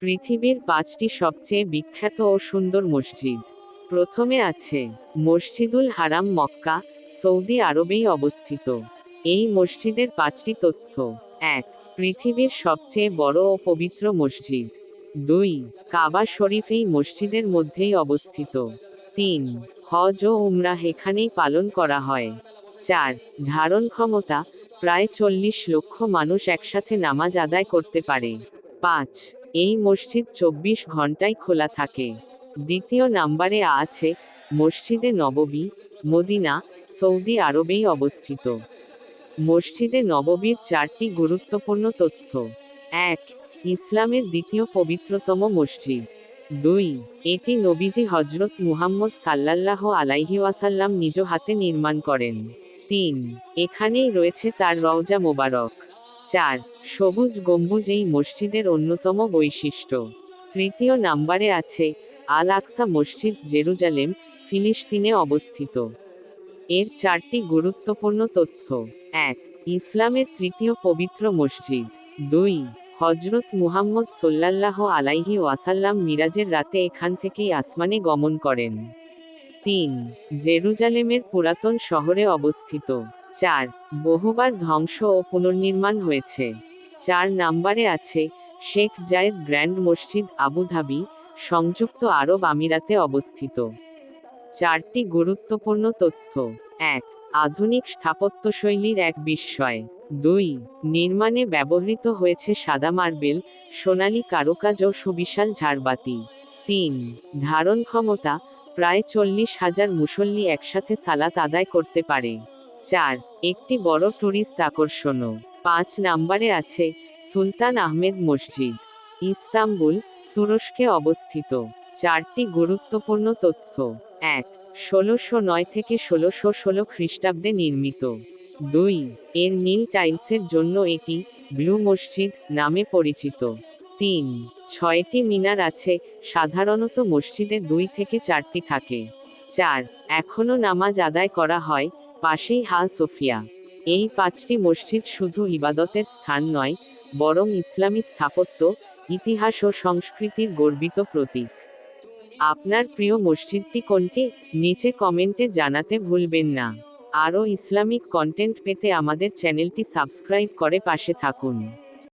পৃথিবীর 5টি সবচেয়ে বিখ্যাত ও সুন্দর মসজিদ। প্রথমে আছে মসজিদুল হারাম, মক্কা, সৌদি আরবেই অবস্থিত। এই মসজিদের 5টি তথ্য। 1. পৃথিবীর সবচেয়ে বড় ও পবিত্র মসজিদ। 2. কাবা শরীফ এই মসজিদের মধ্যেই অবস্থিত। 3. হজ ও উমরাহ এখানেই পালন করা হয়। 4. ধারণ ক্ষমতা, প্রায় 40 লক্ষ মানুষ একসাথে নামাজ আদায় করতে পারে। 5. এই মসজিদ 24 ঘন্টাই খোলা থাকে। দ্বিতীয় নম্বরে আছে মসজিদে নববী, মদিনা, সৌদি আরবেই অবস্থিত। মসজিদে নববীর 4টি গুরুত্বপূর্ণ তথ্য। 1. ইসলামের দ্বিতীয় পবিত্রতম মসজিদ। 2. এটি নবীজি হজরত মুহাম্মদ সাল্লাল্লাহু আলাইহি ওয়াসাল্লাম নিজ হাতে নির্মাণ করেন। 3. এখানেই রয়েছে তার রওজা মোবারক। 4. সবুজ গম্বুজ এই মসজিদের অন্যতম বৈশিষ্ট্য। তৃতীয় নম্বরে আছে আল আকসা মসজিদ, জেরুজালেম, ফিলিস্তিনে অবস্থিত। এর 4টি গুরুত্বপূর্ণ তথ্য। 1. ইসলামের তৃতীয় পবিত্র মসজিদ। 2. হজরত মুহাম্মদ সাল্লাল্লাহু আলাইহি ওয়াসাল্লাম মিরাজের রাতে এখান থেকেই আসমানে গমন করেন। 3. জেরুজালেমের পুরাতন শহরে অবস্থিত। 4. বহুবার ধ্বংস ও পুনর্নির্মাণ হয়েছে। 4 নম্বরে আছে শেখ জায়েদ গ্র্যান্ড মসজিদ, আবুধাবি, সংযুক্ত আরব আমিরাতে অবস্থিত। 4টি গুরুত্বপূর্ণ তথ্য। 1. আধুনিক স্থাপত্যশৈলীর এক বিস্ময়। 2. নির্মাণে ব্যবহৃত হয়েছে সাদা মার্বেল, সোনালী কারুকাজ ও সুবিশাল ঝাড়বাতি। 3. ধারণ ক্ষমতা, প্রায় 40,000 মুসল্লি একসাথে সালাত আদায় করতে পারে। 4. একটি বড় টুরিস্ট আকর্ষণও। 5 নম্বরে আছে সুলতান আহমেদ মসজিদ, ইস্তাম্বুল, তুরস্কে অবস্থিত। 4টি গুরুত্বপূর্ণ তথ্য। 1. 1609 থেকে 1616 খ্রিস্টাব্দে নির্মিত। 2. এর নীল টাইলসের জন্য এটি ব্লু মসজিদ নামে পরিচিত। 3. 6টি মিনার আছে, সাধারণত মসজিদে 2 থেকে 4টি থাকে। 4. এখনও নামাজ আদায় করা হয়, পাশেই হা সোফিয়া। এই 5টি মসজিদ শুধু ইবাদতের স্থান নয়, বরং ইসলামী স্থাপত্য, ইতিহাস ও সংস্কৃতির গর্বিত প্রতীক। আপনার প্রিয় মসজিদটি কোনটি? নিচে কমেন্টে জানাতে ভুলবেন না। আরও ইসলামিক কন্টেন্ট পেতে আমাদের চ্যানেলটি সাবস্ক্রাইব করে পাশে থাকুন।